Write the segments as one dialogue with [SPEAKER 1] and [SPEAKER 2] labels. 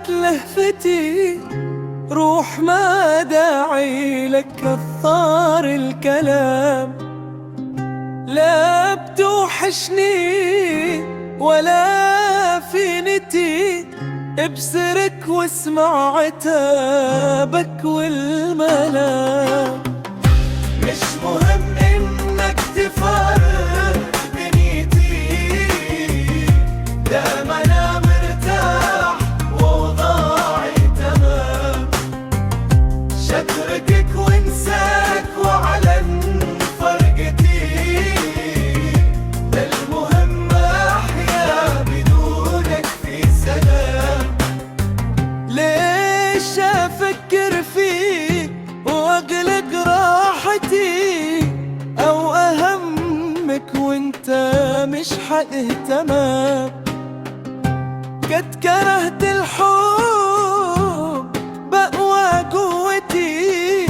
[SPEAKER 1] مات لهفتي روح ما داعي لك كثار الكلام. لا بتوحشني ولا في نتي ابصرك واسمع عتابك والملام. مش مهم انك تفارق دنيتي، دام انا مرتاح واوضاعي تمام. شتركك وانساك واعلن فرقتي، ده المهم احيا بدونك في سلام. ليش افكر فيك واقلق راحتي، او اهمك وانت مش حاهتمام. قد كرهت الحب بقوى قوتي،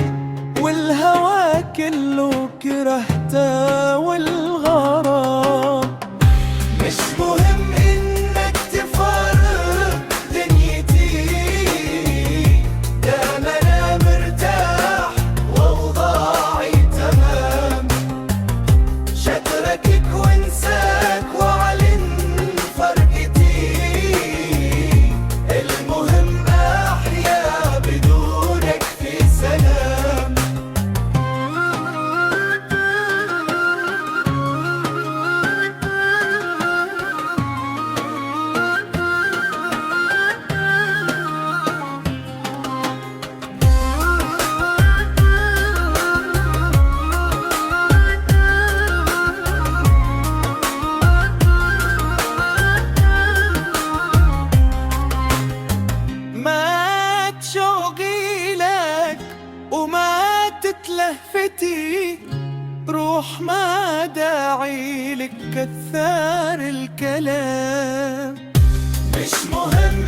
[SPEAKER 1] والهوى كله كرهته والغرام. مش مهم انك تفارق دنيتي، دام انا مرتاح واوضاعي تمام. شتركك وانساك واعلن فرقتي، المهم احيا بدونك في سلام. مات شوقي لك وماتت لهفتي، روح ما داعي لك كثار الكلام. مش مهم